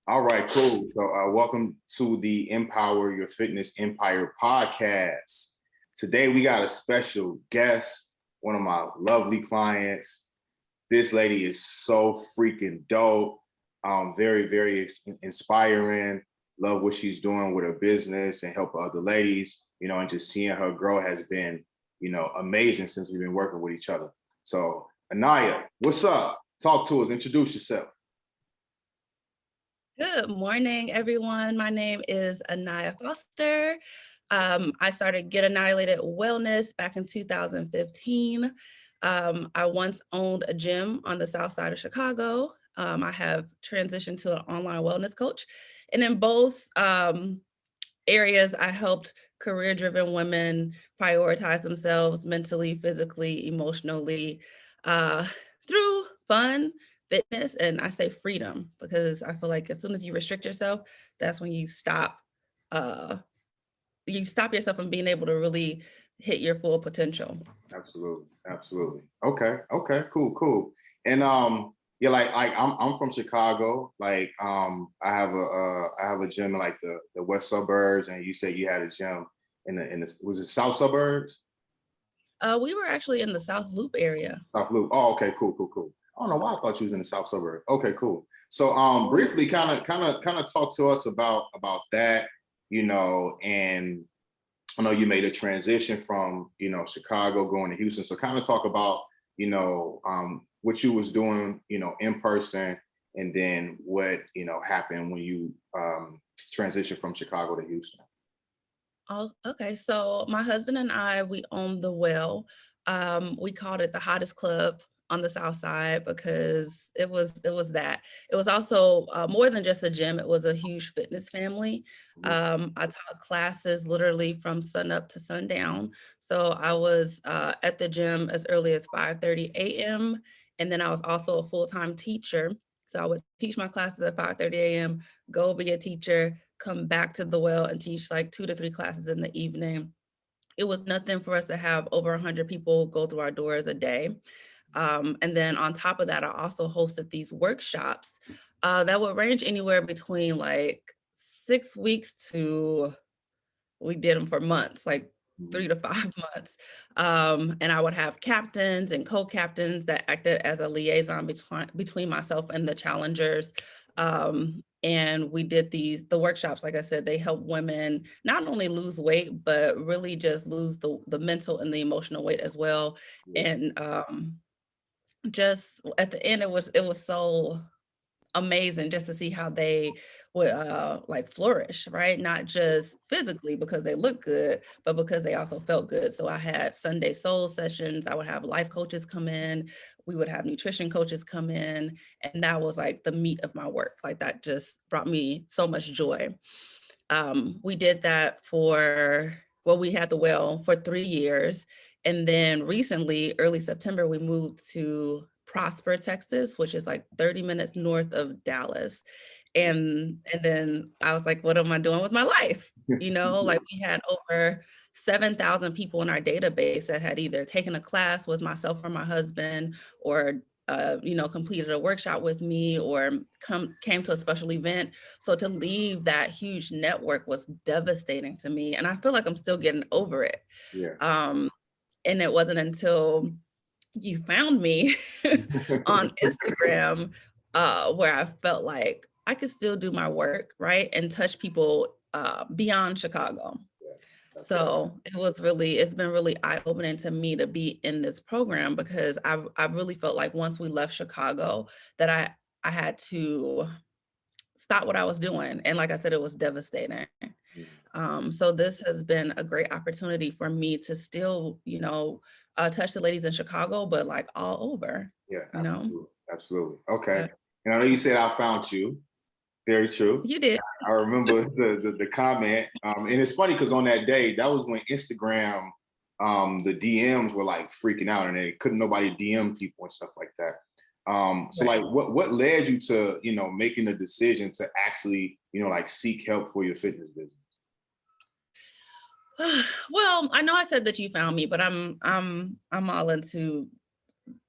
All right, cool. So, welcome to the Empower Your Fitness Empire podcast. Today, we got a special guest, one of my lovely clients. This lady is so freaking dope. Very, very inspiring. Love what she's doing with her business and help other ladies, and just seeing her grow has been, amazing since we've been working with each other. So, Aniya, what's up? Talk to us, introduce yourself. Good morning, everyone. My name is Aniya Foster. I started Get Annihilated Wellness back in 2015. I once owned a gym on the south side of Chicago. I have transitioned to an online wellness coach. And in both areas, I helped career-driven women prioritize themselves mentally, physically, emotionally, uh, through fun, fitness, and I say freedom because I feel like as soon as you restrict yourself, that's when uh, you stop yourself from being able to really hit your full potential. Absolutely, absolutely. Okay, cool. And yeah, like I'm from Chicago. Like I have a gym in like the west suburbs, and you said you had a gym in the was it south suburbs? We were actually in the South Loop area. South Loop. Oh, okay, cool. I don't know why I thought you was in the south suburb. Okay, cool. So briefly kind of talk to us about that, and I know you made a transition from, Chicago going to Houston. So kind of talk about, what you was doing, in person, and then what, happened when you transitioned from Chicago to Houston. Oh, okay. So my husband and I, we owned the Well. We called it the hottest club on the South Side because it was that. It was also more than just a gym. It was a huge fitness family. Mhm. I taught classes literally from sun up to sundown. So I was at the gym as early as 5:30 a.m. And then I was also a full-time teacher. So I would teach my classes at 5:30 a.m., go be a teacher, come back to the Well and teach like 2 to 3 classes in the evening. It was nothing for us to have over 100 people go through our doors a day. And then on top of that, I also hosted these workshops that would range anywhere between like 6 weeks to we did them for months, like Mhm. 3 to 5 months. And I would have captains and co-captains that acted as a liaison between myself and the challengers. And we did the workshops, like I said, they help women not only lose weight, but really just lose the mental and the emotional weight as well. Yeah. And just at the end, it was so amazing just to see how they would like flourish, right? Not just physically because they look good, but because they also felt good. So I had Sunday soul sessions. I would have life coaches come in. We would have nutrition coaches come in. And that was like the meat of my work. Like that just brought me so much joy. We did that we had the Well for 3 years. And then recently, early September, we moved to Prosper, Texas, which is like 30 minutes north of Dallas. And then I was like, what am I doing with my life? Like we had over 7,000 people in our database that had either taken a class with myself or my husband or completed a workshop with me or came to a special event. So to leave that huge network was devastating to me. And I feel like I'm still getting over it. Yeah. Um, and it wasn't until you found me on Instagram where I felt like I could still do my work, right? And touch people beyond Chicago. Yes. That's right. So it's been really eye-opening to me to be in this program because I've really felt like once we left Chicago that I had to stop what I was doing. And like I said, it was devastating. Mhm. So this has been a great opportunity for me to still, touch the ladies in Chicago, but like all over, Yeah, you know? absolutely. Okay. Yeah. And I know you said I found you. Very true. You did. I remember the comment, and it's funny because on that day, that was when Instagram, the DMs were like freaking out, and they couldn't nobody DM people and stuff like that. So Right. like, what led you to making the decision to actually like seek help for your fitness business? Well, I know I said that you found me, but I'm all into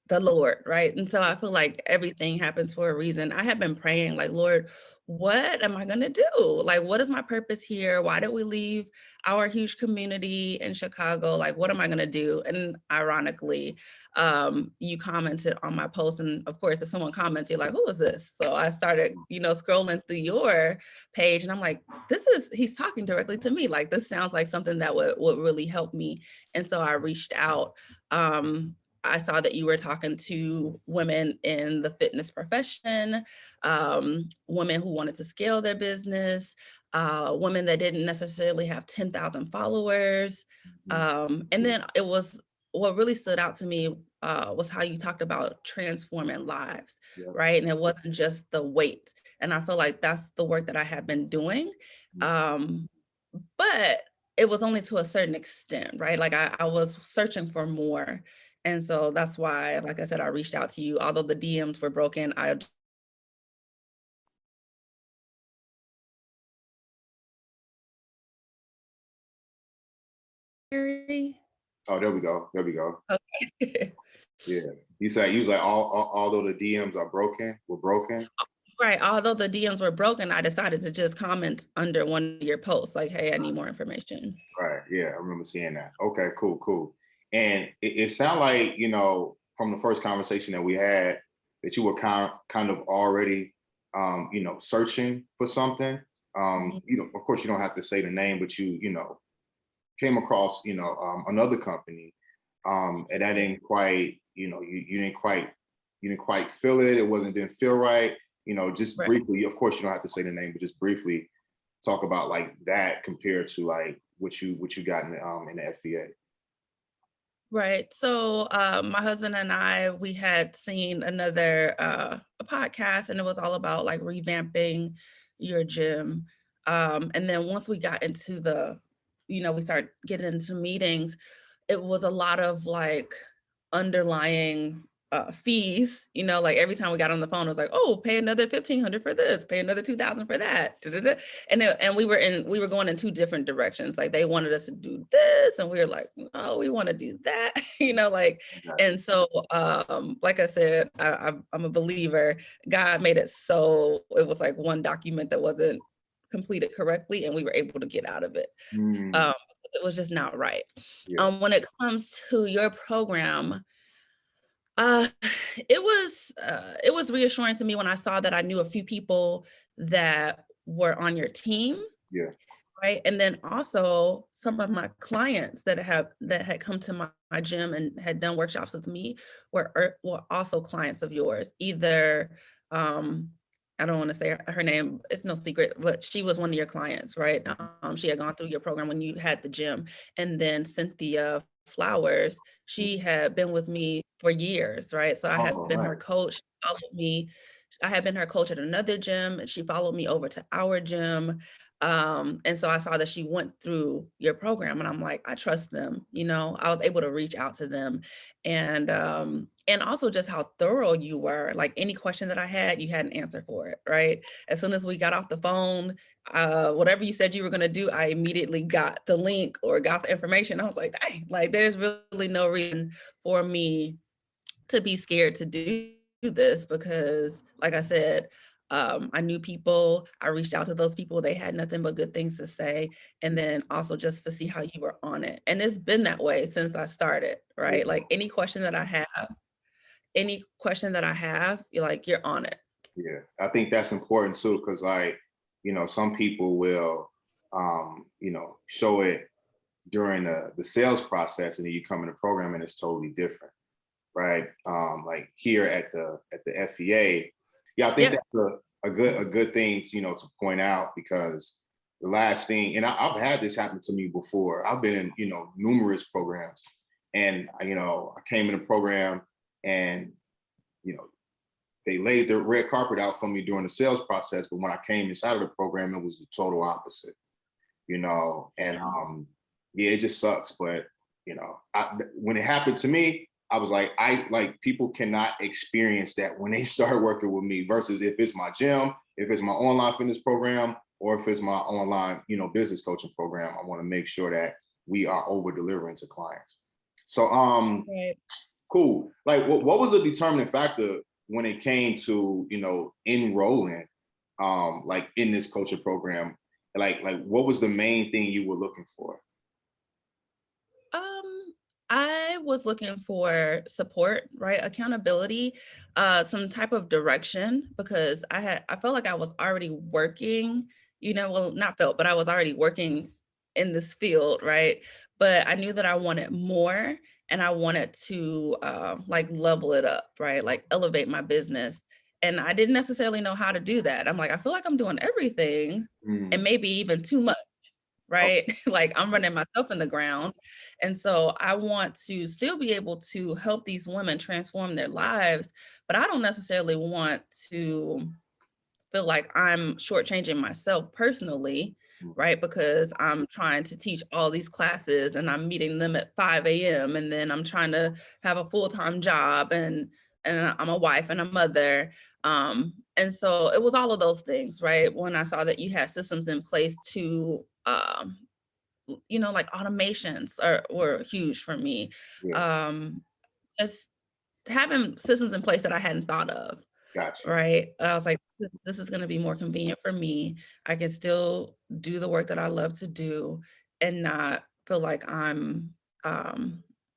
the Lord, right? And so I feel like everything happens for a reason. I have been praying, like, Lord, what am I gonna do? Like, what is my purpose here? Why did we leave our huge community in Chicago? Like, what am I gonna do? And ironically, you commented on my post, and of course, if someone comments, you're like, who is this? So I started, scrolling through your page, and I'm like, he's talking directly to me. Like, this sounds like something that would really help me. And so I reached out. I saw that you were talking to women in the fitness profession, women who wanted to scale their business, women that didn't necessarily have 10,000 followers. And then what really stood out to me was how you talked about transforming lives, Yeah. right? And it wasn't just the weight. And I feel like that's the work that I have been doing. But it was only to a certain extent, right? Like I was searching for more. And so that's why, like I said, I reached out to you. Although the DMs were broken, I Harry. Oh, there we go. There we go. Okay. Yeah. You was like, although the DMs were broken. Right. Although the DMs were broken, I decided to just comment under one of your posts, like, hey, I need more information. Right. Yeah, I remember seeing that. Okay, cool, cool. And it sounded like, from the first conversation that we had, that you were kind of already, searching for something. Mhm. Of course, you don't have to say the name, but came across, another company, and that didn't quite, you didn't quite feel it. It didn't feel right. Just Right. briefly. Of course, you don't have to say the name, but just briefly talk about like that compared to like what you got in the FBA. Right. So my husband and I, we had seen another a podcast, and it was all about like revamping your gym. And then once we got into we started getting into meetings, it was a lot of like underlying fees, like every time we got on the phone, it was like, oh, pay another 1,500 for this, pay another 2,000 for that. Da, da, da. And we were going in two different directions. Like they wanted us to do this, and we were like, no, we want to do that, like, Exactly. and so like I said, I'm a believer. God made it so it was like one document that wasn't completed correctly, and we were able to get out of it. Mm, Um, it was just not right. yeah, When it comes to your program, uh, it was reassuring to me when I saw that I knew a few people that were on your team, yeah. right? And then also some of my clients that had come to my gym and had done workshops with me were also clients of yours. Either um, I don't want to say her name, it's no secret, but she was one of your clients, right? She had gone through your program when you had the gym. And then Cynthia Flowers, she had been with me for years, right? So I had Oh, been her nice. coach, followed me. I had been her coach at another gym, and she followed me over to our gym. And so I saw that she went through your program, and I'm like, I trust them. I was able to reach out to them, and also just how thorough you were. Like any question that I had, you had an answer for it, right? As soon as we got off the phone, whatever you said you were going to do, I immediately got the link or got the information. I was like, dang, like there's really no reason for me to be scared to do this because, like I said, I knew people. I reached out to those people. They had nothing but good things to say. And then also just to see how you were on it. And it's been that way since I started, Yeah, right? Like any question that I have, you're on it. yeah. I think that's important too, because like, some people will, show it during the sales process, and then you come in the program and it's totally different, right? Like here at the FEA, yeah, I think Yeah. that's a good thing, to point out because the last thing, and I've had this happen to me before. I've been in, numerous programs, and I came in a program, and you know, they laid the red carpet out for me during the sales process, but when I came inside of the program, it was the total opposite, and Yeah. yeah, it just sucks. But when it happened to me, I was like, I like people cannot experience that when they start working with me versus if it's my gym, if it's my online fitness program, or if it's my online, business coaching program. I want to make sure that we are over delivering to clients. So Right. cool. Like what was the determining factor when it came to, enrolling like in this coaching program? Like what was the main thing you were looking for? Um, I was looking for support, right? Accountability, some type of direction because I felt like I was already working, well, not felt, but I was already working in this field, right? But I knew that I wanted more and I wanted to like level it up, right? Like elevate my business. And I didn't necessarily know how to do that. I'm like, I feel like I'm doing everything and Mm, maybe even too much, okay. right? Like I'm running myself in the ground. And so I want to still be able to help these women transform their lives, but I don't necessarily want to feel like I'm shortchanging myself personally, Mm, right? Because I'm trying to teach all these classes and I'm meeting them at 5 a.m. and then I'm trying to have a full-time job and I'm a wife and a mother. And so it was all of those things, right? When I saw that you had systems in place to like automations were huge for me. yeah, Um, just having systems in place that I hadn't thought of, got you. right? I was like, this is going to be more convenient for me. I can still do the work that I love to do and not feel like I'm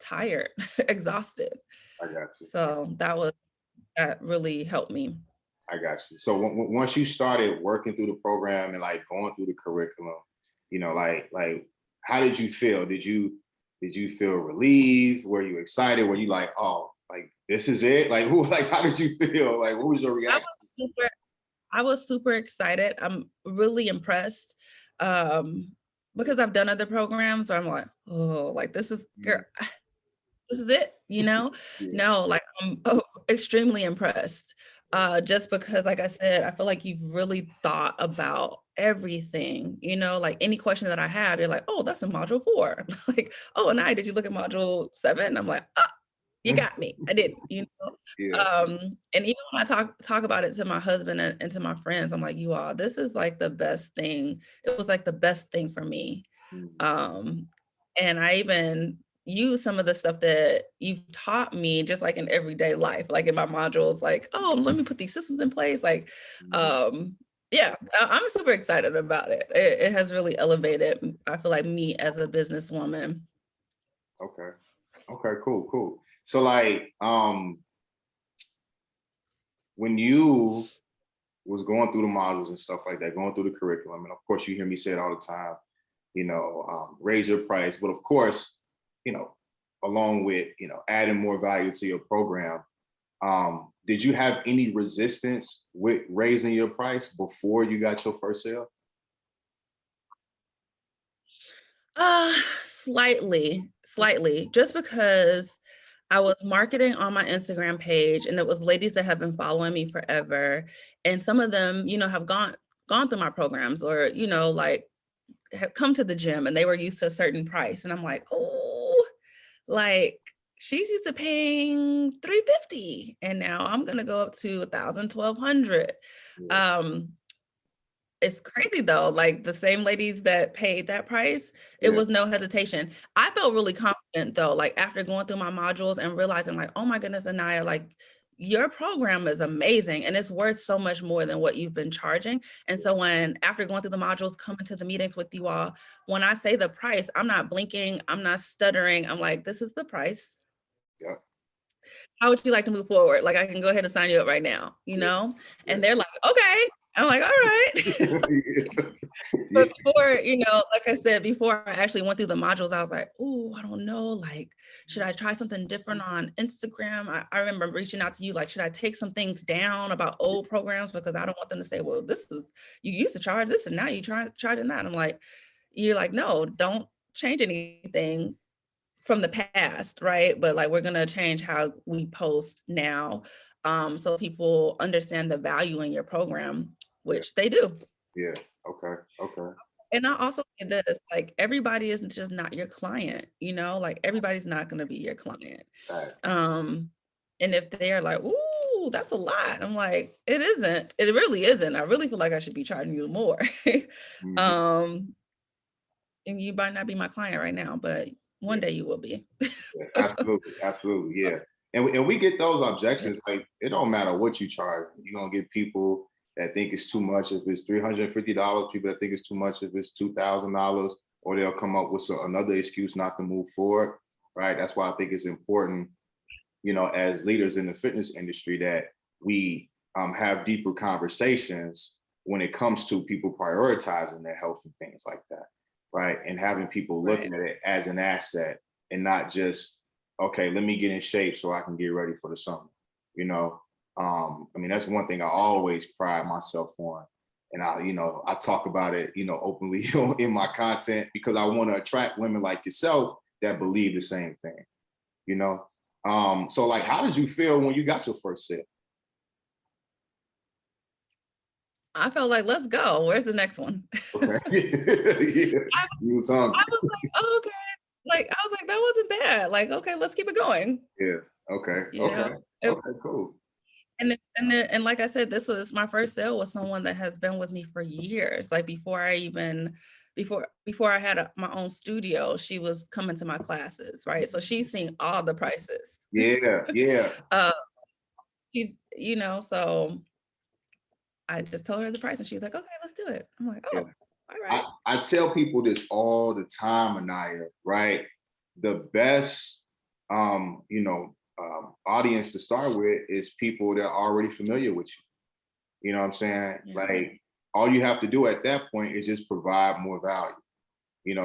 tired, exhausted. I got you. So that really helped me. I got you. So once you started working through the program and like going through the curriculum, like how did you feel? Did you feel relieved? Were you excited? Were you like, oh, like this is it? Like who? Like how did you feel? Like what was your I reaction? was super, I was super excited. I'm really impressed um, because I've done other programs where I'm like, oh, like this is girl, Mm, this is it, you know? yeah, No, like I'm extremely impressed. Just because, like I said, I feel like you've really thought about everything, like any question that I have, you're like, oh, that's in module 4. Like, oh, and did you look at module 7? I'm like, ah, you yeah, got me. I did, you know. yeah, And even when I talk about it to my husband and to my friends, I'm like, you all, this is like the best thing. It was like the best thing for me. mm, Um, and I even use some of the stuff that you've taught me just like in everyday life, like in my modules, like, oh, let me put these systems in place. Like, mm, um, yeah, I'm super excited about it. It has really elevated, I feel like, me as a businesswoman. okay, okay, cool. So like, when you was going through the modules and stuff like that, going through the curriculum, and of course you hear me say it all the time, raise your price. But of course, you know, along with adding more value to your program, did you have any resistance with raising your price before you got your first sale? Uh, slightly, just because I was marketing on my Instagram page and it was ladies that have been following me forever. And some of them, have gone through my programs or, like have come to the gym and they were used to a certain price. And I'm like, oh, like she's used to paying 350 and now I'm gonna go up to 1,000, 1,200. Yeah, Um, it's crazy though, like the same ladies that paid that price, it yeah, was no hesitation. I felt really confident though, like after going through my modules and realizing like, oh my goodness, Aniya, like your program is amazing and it's worth so much more than what you've been charging. And so when after going through the modules, coming to the meetings with you all, when I say the price, I'm not blinking, I'm not stuttering. I'm like, this is the price. yeah, How would you like to move forward? Like I can go ahead and sign you up right now, yeah, And yeah. they're like, okay. I'm like, all right. Yeah, But before, like I said, before I actually went through the modules, I was like, oh, I don't know. Like, should I try something different on Instagram? I remember reaching out to you, like, should I take some things down about old programs? Because I don't want them to say, well, you used to charge this and now you charging that. I'm like, you're like, no, don't change anything from the past, right? But like, we're going to change how we post now. So people understand the value in your program, yeah, which they do. yeah. Okay, okay. And I also say this, like everybody is just not your client, like everybody's not going to be your client. All right. Um, and if they're like, ooh, that's a lot, I'm like, it isn't. It really isn't. I really feel like I should be charging you more. Mhm. um, and you might not be my client right now, but one Yeah, day you will be. yeah, absolutely, yeah. And we get those objections. Like it don't matter what you charge, you're gonna get people that think it's too much if it's $350, people that think it's too much if it's $2,000, or they'll come up with another excuse not to move forward, right? That's why I think it's important, you know, as leaders in the fitness industry, that we have deeper conversations when it comes to people prioritizing their health and things like that, right? And having people look Right. at it as an asset and not just, okay, let me get in shape so I can get ready for the summer, you know? I mean, that's one thing I always pride myself on. And I talk about it, openly in my content, because I want to attract women like yourself that believe the same thing, you know? So like, how did you feel when you got your first set? I felt like, let's go. Where's the next one? Okay. Yeah. I, You was I hungry. was like, oh, okay. Like, I was like, that wasn't bad. Like, okay, let's keep it going. Yeah. Okay. You know? Okay. It- Okay. Cool. and like I said, this was my first sale with someone that has been with me for years. Like before I had my own studio, she was coming to my classes, right? So she's seen all the prices. Yeah. Yeah. uh, she's, so I just told her the price and she was like, okay, let's do it. I'm like, Yeah. oh, all right. I tell people this all the time, Aniya, right? The best audience to start with is people that are already familiar with you. You know what I'm saying? Yeah. Like, all you have to do at that point is just provide more value.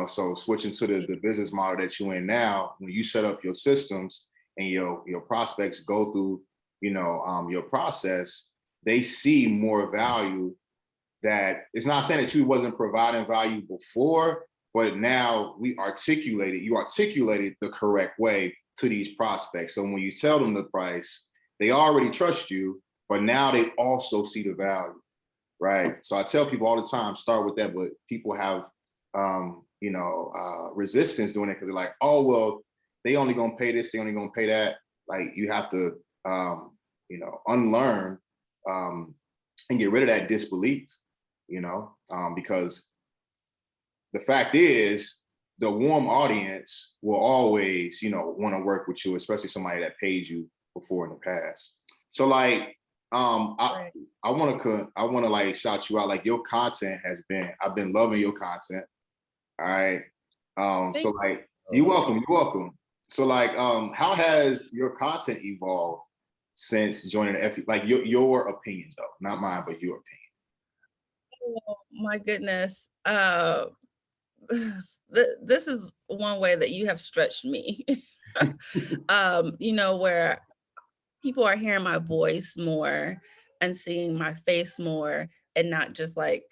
So switching to the business model that you're in now, when you set up your systems and your prospects go through, your process, they see more value. That it's not saying that you wasn't providing value before, but now you articulated the correct way to these prospects. So when you tell them the price, they already trust you, but now they also see the value, right? So I tell people all the time, start with that, but people have resistance doing it because they're like, oh well, they only gonna pay this, they only gonna pay that. Like, you have to unlearn and get rid of that disbelief, because the fact is, the warm audience will always, want to work with you, especially somebody that paid you before in the past. So like, Right. I want to like shout you out. Like, your content I've been loving your content. All right. So Thank like, you're you. welcome. You're welcome. So like, how has your content evolved since joining the FE? Like, your opinion though, not mine, but your opinion. Oh, my goodness. This is one way that you have stretched me. Where people are hearing my voice more and seeing my face more, and not just like,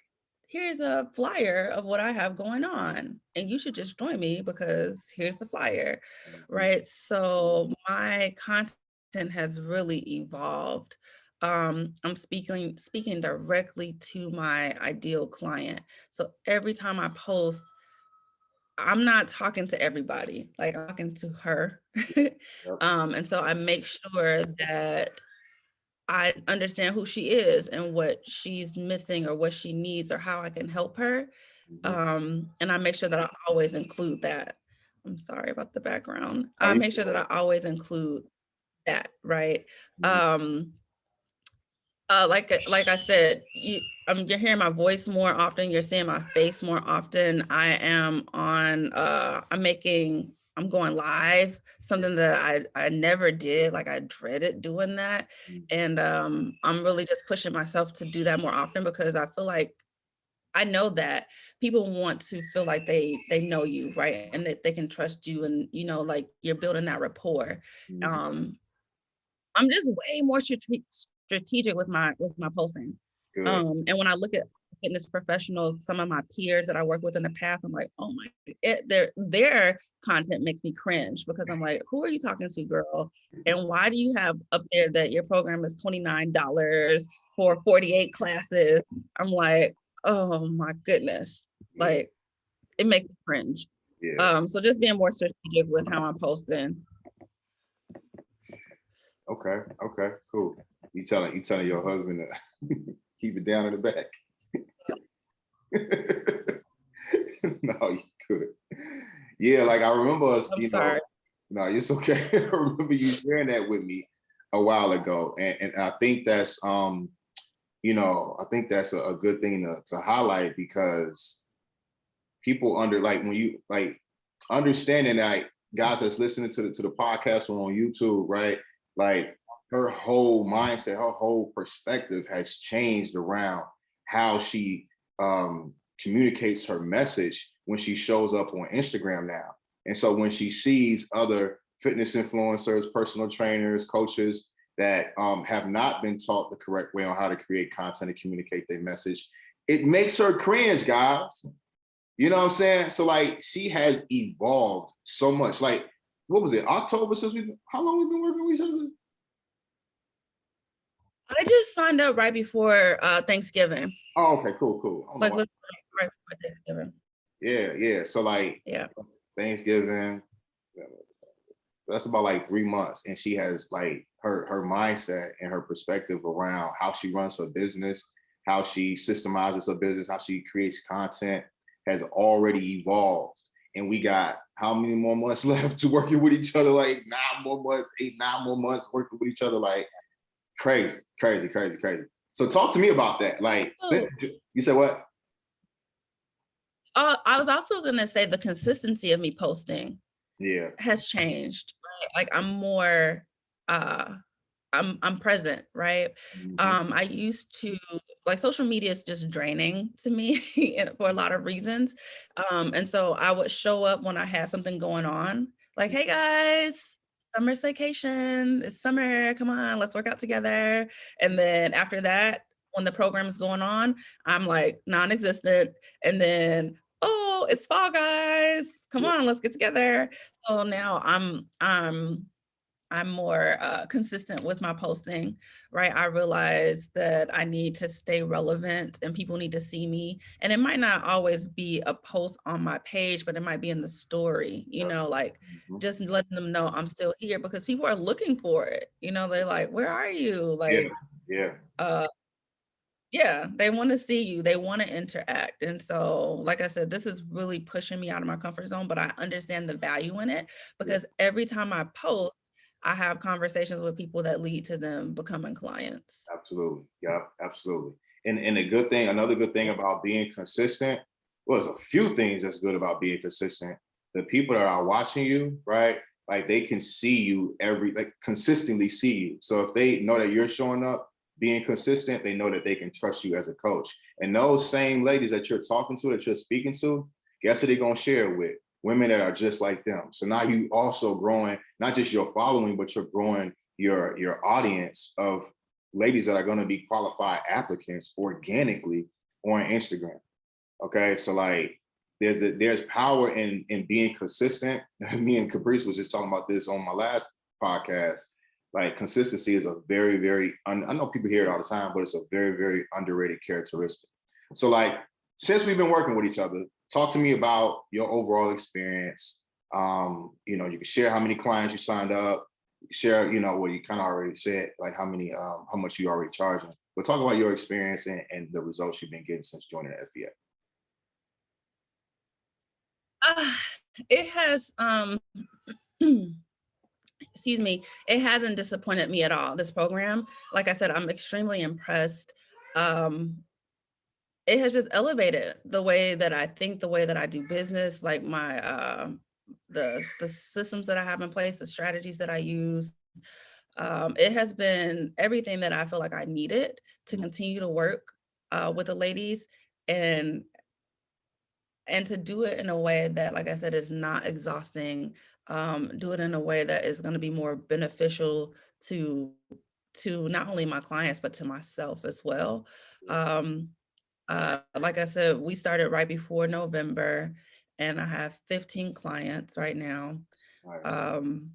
here's a flyer of what I have going on and you should just join me because here's the flyer, Mhm. right? So my content has really evolved. I'm speaking directly to my ideal client. So every time I post, I'm not talking to everybody, like, I'm talking to her. Yep. And so I make sure that I understand who she is and what she's missing or what she needs or how I can help her. Mhm. And I make sure that I always include that. I'm sorry about the background. Are I you make sure that I always include that, right? Mhm. Um, like I said, you're hearing my voice more often. You're seeing my face more often. I'm going live, something that I never did. Like, I dreaded doing that, Mhm. and I'm really just pushing myself to do that more often because I feel like I know that people want to feel like they know you, right, and that they can trust you, and like, you're building that rapport. Mhm. Um, I'm just way more strategic with my posting. Good. And when I look at fitness professionals, some of my peers that I work with in the past, I'm like, oh my, their content makes me cringe because I'm like, who are you talking to, girl? And why do you have up there that your program is $29 for 48 classes? I'm like, oh my goodness, Yeah. like, it makes me cringe. Yeah. So just being more strategic with how I'm posting. Okay. Okay. Cool. You telling your husband to keep it down in the back. No, you could. Yeah, like, I remember us, I'm sorry. no, it's okay. I remember you sharing that with me a while ago. And I think that's I think that's a good thing to highlight, because people when you understanding that, guys that's listening to the podcast or on YouTube, right? Like, her whole mindset, her whole perspective has changed around how she communicates her message when she shows up on Instagram now. And so when she sees other fitness influencers, personal trainers, coaches that have not been taught the correct way on how to create content and communicate their message, it makes her cringe, guys. You know what I'm saying? So like, she has evolved so much. Like, what was it? October since how long we been working with each other? I just signed up right before Thanksgiving. Oh, okay, cool. I don't know Like why. right before Thanksgiving. Yeah. So like, Yeah. Thanksgiving, that's about like 3 months. And she has like her mindset and her perspective around how she runs her business, how she systemizes her business, how she creates content has already evolved. And we got how many more months left to working with each other? Like 9 more months, 8, 9 more months working with each other. Like, crazy. So talk to me about that. Like, So, you said what? I was also gonna say the consistency of me posting Yeah. has changed, right? Like, I'm more, uh I'm present, right? Mhm. I used to like, social media is just draining to me and for a lot of reasons. And so I would show up when I had something going on, like, "Hey guys, summer vacation. It's summer. Come on, let's work out together." And then after that, when the program is going on, I'm like non-existent. And then, "Oh, it's fall, guys. Come Yeah. on, let's get together." So now I'm more consistent with my posting, right? I realize that I need to stay relevant and people need to see me. And it might not always be a post on my page, but it might be in the story, like Mhm. just letting them know I'm still here because people are looking for it. They're like, "Where are you?" Yeah. Like, Yeah. uh, yeah, they want to see you. They want to interact. And so, like I said, this is really pushing me out of my comfort zone, but I understand the value in it Yeah. because every time I post, I have conversations with people that lead to them becoming clients. Absolutely. Yeah, absolutely. And another good thing about being consistent, well, there's a few things that's good about being consistent. The people that are watching you, right? Like, they can see you consistently see you. So if they know that you're showing up, being consistent, they know that they can trust you as a coach. And those same ladies that you're talking to, that you're speaking to, guess who they're gonna share with? Women that are just like them. So now you also growing not just your following, but you're growing your audience of ladies that are going to be qualified applicants organically on Instagram. Okay, so like, there's power in being consistent. Me and Caprice was just talking about this on my last podcast. Like, consistency is a very I know people hear it all the time, but it's a very underrated characteristic. So like, since we've been working with each other, talk to me about your overall experience. You can share how many clients you signed up, share, what you kind of already said, like how much you already charging. But talk about your experience and the results you've been getting since joining the FBA. Uh, it has, excuse me, it hasn't disappointed me at all, this program. Like I said, I'm extremely impressed. Um, it has just elevated the way that I think, the way that I do business, like my the systems that I have in place, the strategies that I use. It has been everything that I feel like I needed to continue to work with the ladies and to do it in a way that, like I said, is not exhausting. Do it in a way that is going to be more beneficial to not only my clients but to myself as well. Um, like I said, we started right before November, and I have 15 clients right now. Nice. Um,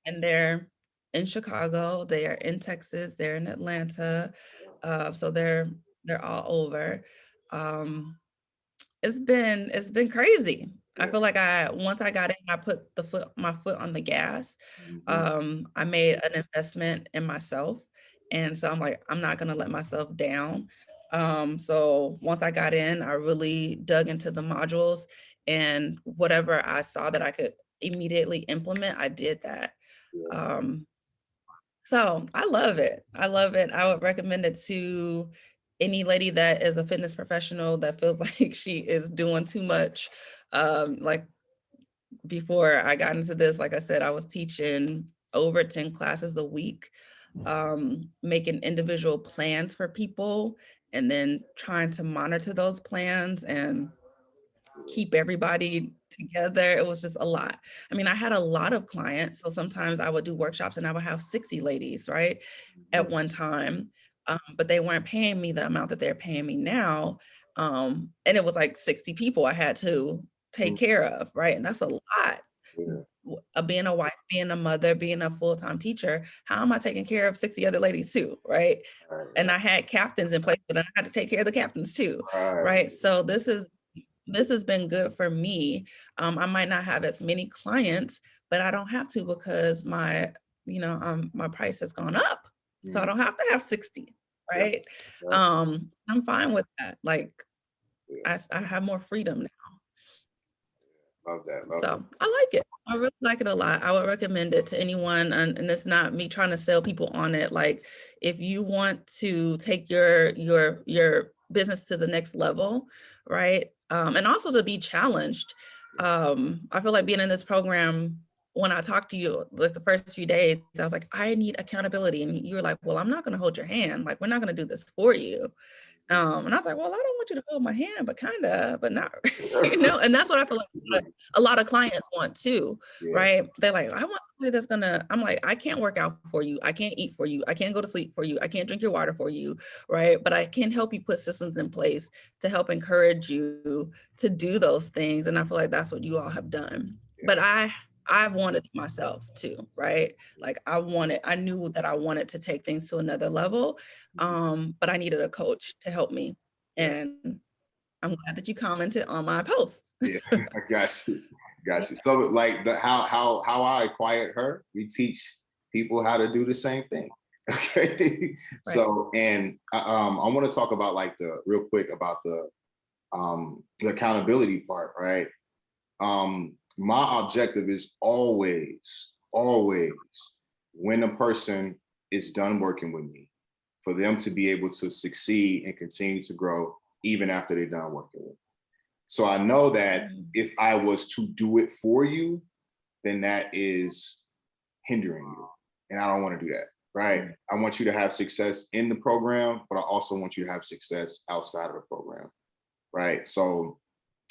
and they're in Chicago, they are in Texas, they're in Atlanta. So they're all over. Um, it's been crazy. I Yeah. feel like once I got in, I put my foot on the gas. Mhm. I made an investment in myself, and so I'm like, I'm not gonna let myself down. So once I got in, I really dug into the modules, and whatever I saw that I could immediately implement, I did that. Yeah. Um, so I love it. I love it. I would recommend it to any lady that is a fitness professional that feels like she is doing too much, like before I got into this, like I said, I was teaching over 10 classes a week, making individual plans for people and then trying to monitor those plans and keep everybody together. It was just a lot. I mean, I had a lot of clients. So sometimes I would do workshops and I would have 60 ladies, right, at one time. But they weren't paying me the amount that they're paying me now. And it was like 60 people I had to take care of, right? And that's a lot. Yeah. Being a wife, being a mother, being a full-time teacher, how am I taking care of 60 other ladies too, right? Right, And I had captains in place, but I had to take care of the captains too, right. right? So this has been good for me. I might not have as many clients, but I don't have to because my price has gone up. So I Mm, don't have to have 60, yeah, right? yeah, I'm fine with that. Like yeah. I have more freedom now. Love that. Love that. So I like it. I really like it a lot. I would recommend it to anyone. And it's not me trying to sell people on it. Like if you want to take your business to the next level, right? And also to be challenged. I feel like being in this program, when I talked to you like the first few days, I was like, I need accountability. And you were like, well, I'm not going to hold your hand. Like, we're not going to do this for you. And I was like, well, I don't want you to hold my hand, but kind of, but not, and that's what I feel like a lot of clients want too, Yeah, right? They're like, I want somebody that's gonna, I'm like, I can't work out for you. I can't eat for you. I can't go to sleep for you. I can't drink your water for you, right? But I can help you put systems in place to help encourage you to do those things. And I feel like that's what you all have done. But yeah. I wanted it myself too, right? Like I knew that I wanted to take things to another level. Mhm. But I needed a coach to help me. Yeah, And I'm glad that you commented on my posts. yeah. I got you. Got you. So like the how I acquired her, we teach people how to do the same thing. Okay. Right. So and I want to talk about like the real quick about the accountability part, right? My objective is always when a person is done working with me, for them to be able to succeed and continue to grow even after they're done working with me. So I know that Mhm. if I was to do it for you, then that is hindering you. And I don't want to do that, right? Mm. I want you to have success in the program, but I also want you to have success outside of the program, right? So,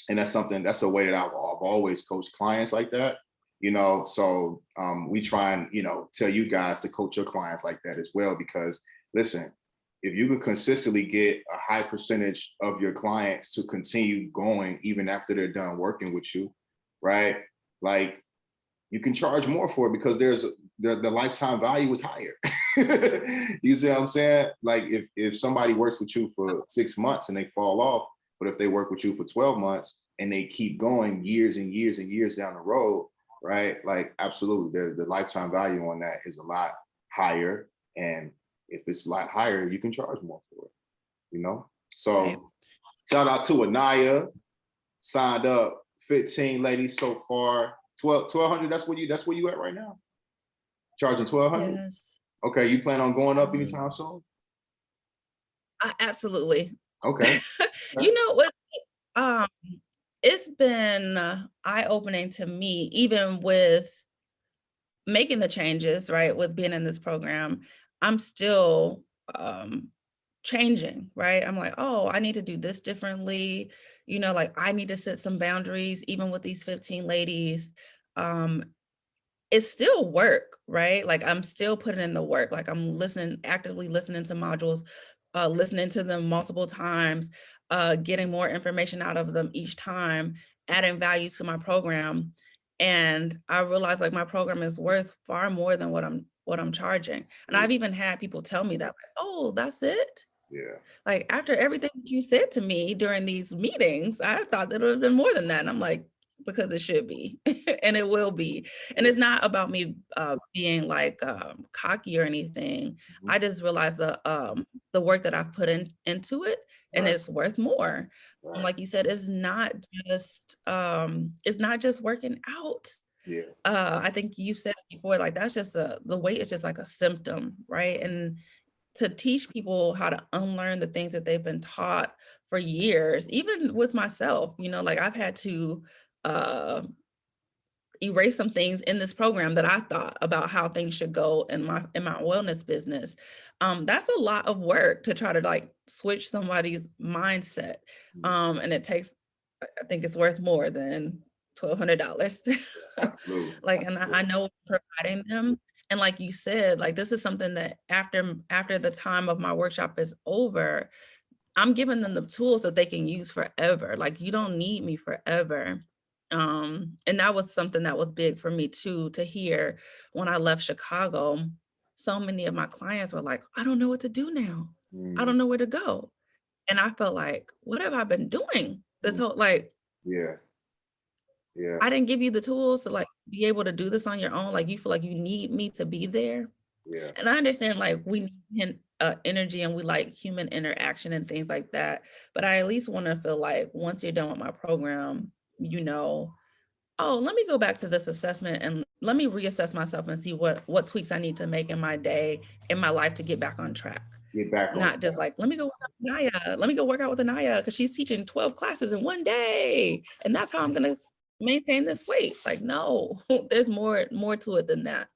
and that's a way that I've always coached clients like that, So we try and, tell you guys to coach your clients like that as well, because listen, if you can consistently get a high percentage of your clients to continue going even after they're done working with you, right? Like you can charge more for it because the lifetime value is higher. You see what I'm saying? Like if somebody works with you for 6 months and they fall off, but if they work with you for 12 months and they keep going years and years and years down the road, right? Like absolutely, the lifetime value on that is a lot higher. And if it's a lot higher, you can charge more for it. Right. So shout out to Aniya, signed up 15 ladies so far. 1200, that's where you at right now? Charging 1200? Yes. Okay, you plan on going up Mhm. anytime soon? Absolutely. Okay. Okay. You know what? Um, it's been eye-opening to me, even with making the changes, right? With being in this program, I'm still changing, right? I'm like, oh, I need to do this differently. Like I need to set some boundaries, even with these 15 ladies. Um, it's still work, right? Like I'm still putting in the work. Like I'm actively listening to modules, listening to them multiple times, getting more information out of them each time, adding value to my program. And I realized like my program is worth far more than what I'm charging. And Yeah. I've even had people tell me that, like, oh, that's it. Yeah. Like after everything that you said to me during these meetings, I thought that it would have been more than that. And I'm like, because it should be, and it will be. And Yeah. it's not about me being like cocky or anything. Mhm. I just realized the work that I've put into it, and Right. it's worth more. Right. Like you said, it's not just working out. Yeah. I think you said before, like that's just the weight is just like a symptom, right? And to teach people how to unlearn the things that they've been taught for years, even with myself, like I've had to uh, erase some things in this program that I thought about how things should go in my wellness business. That's a lot of work to try to like switch somebody's mindset. Mhm. And it takes, I think it's worth more than $1,200. Absolutely. Like, and I Absolutely. know providing them. And like you said, like this is something that after the time of my workshop is over, I'm giving them the tools that they can use forever. Like, you don't need me forever. And that was something that was big for me too, to hear when I left Chicago. So many of my clients were like, I don't know what to do now. I Mm, don't know where to go. And I felt like, what have I been doing? This mm, whole like, yeah, yeah, I didn't give you the tools to like be able to do this on your own. Like you feel like you need me to be there. yeah, And I understand like we need energy and we like human interaction and things like that. But I at least want to feel like once you're done with my program, oh, let me go back to this assessment and let me reassess myself and see what tweaks I need to make in my day, in my life to get back on track. get back on Not just track. like, let me go work out with Anaya. Let me go work out with Anaya because she's teaching 12 classes in one day. And that's how I'm gonna maintain this weight. Like, no, there's more to it than that.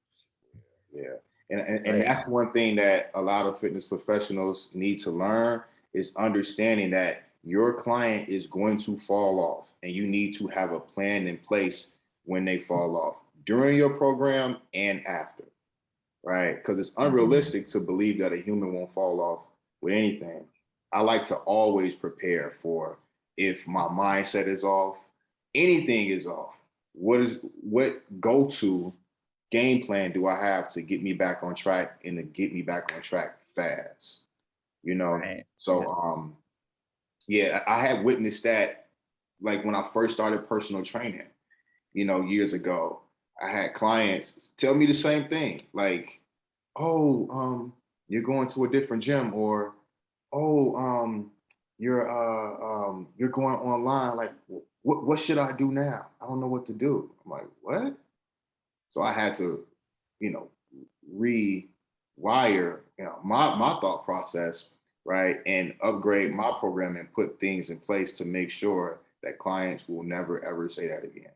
Yeah. And, It's and and like, that's one thing that a lot of fitness professionals need to learn is understanding that your client is going to fall off and you need to have a plan in place when they fall off during your program and after, right? Because it's mhm, unrealistic to believe that a human won't fall off with anything. I like to always prepare for if my mindset is off, anything is off. What go to game plan do I have to get me back on track and to get me back on track fast? You know, right. Yeah. so yeah, I had witnessed that like when I first started personal training, years ago. I had clients tell me the same thing, like, "Oh, you're going to a different gym," or "Oh, you're going online. Like, what should I do now? I don't know what to do." I'm like, "What?" So I had to, you know, rewire, my thought process, right, and upgrade my program and put things in place to make sure that clients will never ever say that again.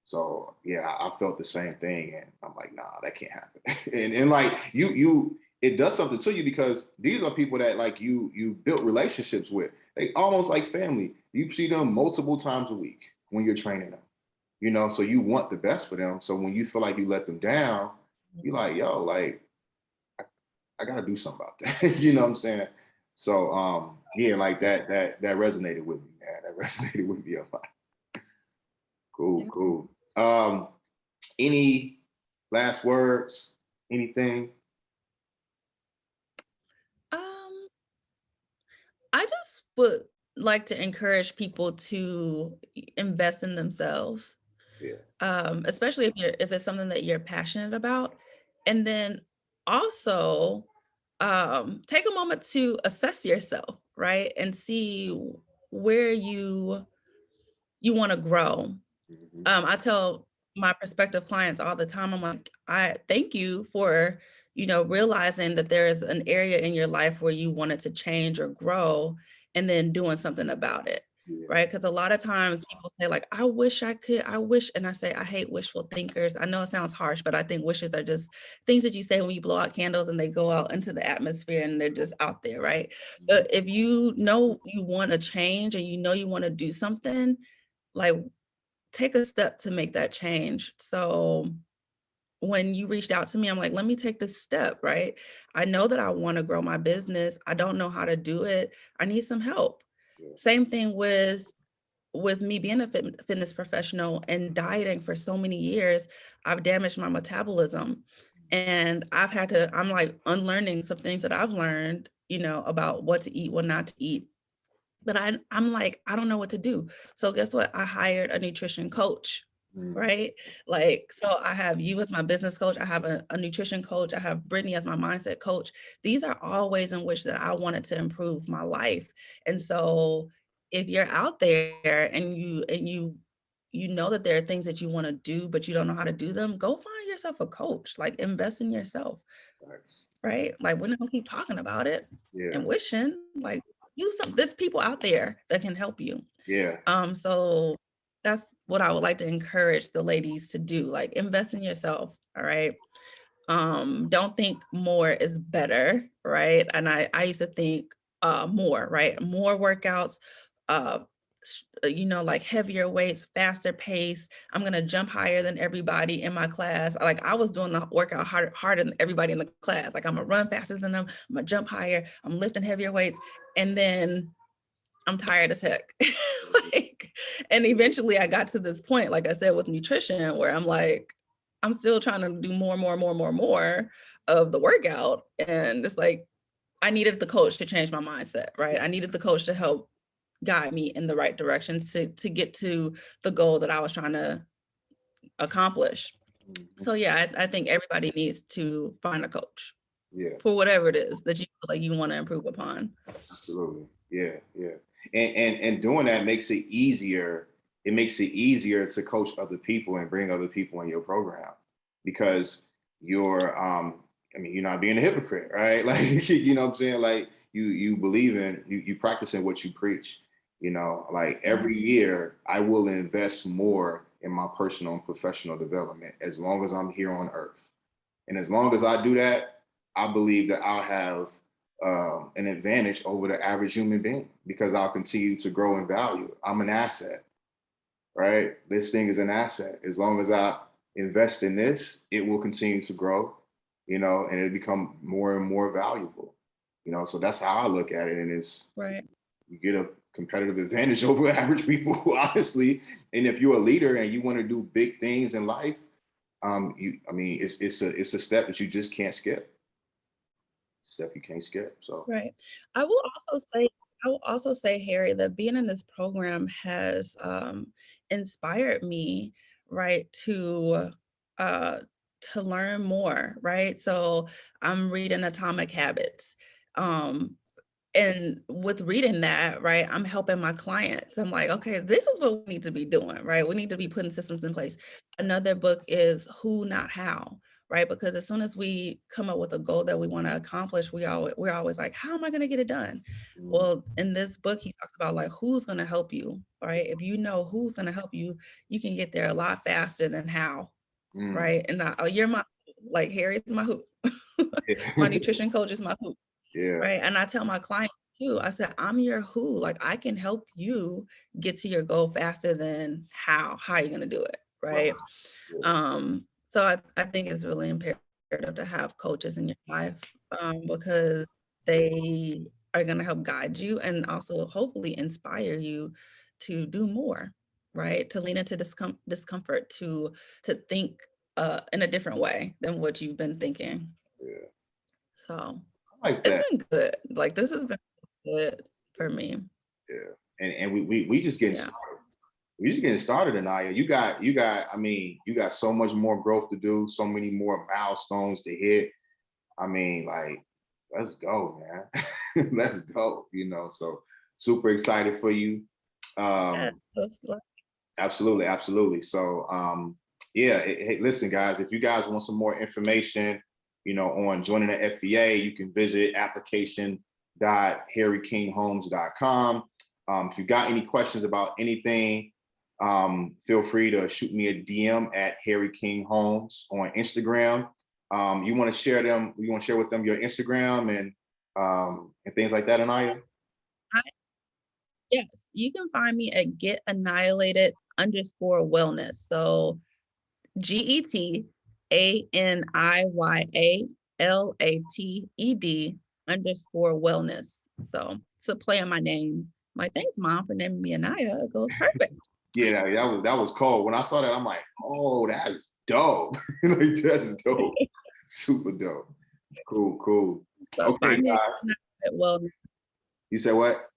So yeah, I felt the same thing, and I'm like, nah, that can't happen. and like it does something to you because these are people that like you built relationships with. They almost like family. You see them multiple times a week when you're training them. So you want the best for them. So when you feel like you let them down, you're like, yo, like I, I gotta do something about that. You know what I'm saying? So yeah, like that resonated with me, man. That resonated with me a lot. Cool, Yeah. cool. Any last words? Anything? Um, I just would like to encourage people to invest in themselves, Yeah. especially if it's something that you're passionate about, and then also take a moment to assess yourself, right, and see where you want to grow. Mhm. I tell my prospective clients all the time, I'm like, I thank you for, realizing that there is an area in your life where you wanted to change or grow and then doing something about it. Yeah. Right. Because a lot of times people say, like, I wish I could, I wish. And I say, I hate wishful thinkers. I know it sounds harsh, but I think wishes are just things that you say when you blow out candles and they go out into the atmosphere and they're just out there. Right. Mhm. But if you know you want to change and you know you want to do something, like take a step to make that change. So when you reached out to me, I'm like, let me take this step, right? I know that I want to grow my business. I don't know how to do it. I need some help. Yeah. Same thing with me being a fitness professional and dieting for so many years. I've damaged my metabolism and I'm like unlearning some things that I've learned, about what to eat, what not to eat, but I'm like, I don't know what to do. So guess what? I hired a nutrition coach, Mhm. right? Like, so I have you as my business coach. I have a nutrition coach. I have Brittany as my mindset coach. These are all ways in which that I wanted to improve my life. And so if you're out there and you know that there are things that you want to do, but you don't know how to do them, go find yourself a coach, like invest in yourself. Thanks. right? Like, we're not gonna keep talking about it Yeah. and wishing, like, do some there's people out there that can help you. Yeah. So that's what I would like to encourage the ladies to do, like, invest in yourself, all right? Don't think more is better, right? And I used to think more, right? More workouts, like heavier weights, faster pace. I'm gonna jump higher than everybody in my class. Like I was doing the workout harder than everybody in the class. Like I'm gonna run faster than them. I'm gonna jump higher. I'm lifting heavier weights, and then I'm tired as heck. Like, and eventually I got to this point, like I said, with nutrition, where I'm like, I'm still trying to do more of the workout. And it's like, I needed the coach to change my mindset, right? I needed the coach to help guide me in the right direction to get to the goal that I was trying to accomplish. Mhm. So yeah, I think everybody needs to find a coach Yeah. for whatever it is that you feel like you want to improve upon. Absolutely. Yeah. Yeah. And doing that makes it easier. It makes it easier to coach other people and bring other people in your program because you're I mean, you're not being a hypocrite, right? Like, you know what I'm saying? Like you believe in you practicing what you preach. Like Yeah. every year I will invest more in my personal and professional development as long as I'm here on earth. And as long as I do that, I believe that I'll have an advantage over the average human being because I'll continue to grow in value. I'm an asset, right? This thing is an asset. As long as I invest in this, it will continue to grow, and it'll become more and more valuable, So that's how I look at it. And it's, Right. you get a competitive advantage over average people, honestly. And if you're a leader and you want to do big things in life, I mean, it's a step that you just can't skip. Step you can't skip. So Right. I will also say, Harry, that being in this program has inspired me, right, uh to learn more, right? So I'm reading Atomic Habits. Um and with reading that, right, I'm helping my clients. I'm like, okay, this is what we need to be doing, right? We need to be putting systems in place. Another book is Who, Not How, right? Because as soon as we come up with a goal that we want to accomplish, we're always like, how am I going to get it done? mm, Well, in this book, he talks about like who's going to help you, right? If you know who's going to help you, you can get there a lot faster than how, mm, right? And you're my like Harry's my who, my yeah. nutrition coach is my who. Yeah. Right, and I tell my clients too, I said, "I'm your who, like, I can help you get to your goal faster than how you gonna do it," Wow. right? Yeah. So I think it's really imperative to have coaches in your life, because they are gonna help guide you and also hopefully inspire you to do more, right? To lean into discomfort, to think, in a different way than what you've been thinking. Yeah. So I like it's that. been good. Like, this has been good for me. Yeah. And we just getting Yeah. started. We're just getting started, Anaya. I mean, you got so much more growth to do, so many more milestones to hit. I mean, like, let's go, man. Let's go, So super excited for you. Yeah, Um, Absolutely, absolutely. So, yeah. Hey, listen, guys, if you guys want some more information, on joining the FVA, you can visit application.harrykingholmes.com. If you got any questions about anything, feel free to shoot me a DM at Harry King Holmes on Instagram. You want to share them? You want to share with them your Instagram and things like that, Anaya? I yes, you can find me at Get Annihilated underscore wellness. So GETANIYALATED underscore wellness. So it's a play on my name. My thanks, mom, for naming me Anaya. It goes perfect. Yeah, that was cold. When I saw that, I'm like, oh, that's dope. Like that's dope. Super dope. Cool, cool. So Okay, find me at guys. Get Annihilated Wellness. You said what?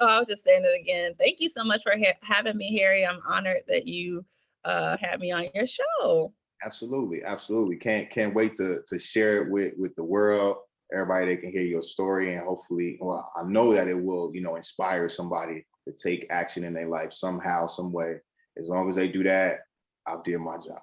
Oh, I was just saying it again. Thank you so much for having me, Harry. I'm honored that you had me on your show. Absolutely, absolutely. Can't wait to share it with the world. Everybody they can hear your story and hopefully, well, I know that it will, inspire somebody to take action in their life somehow, some way. As long as they do that, I'll do my job.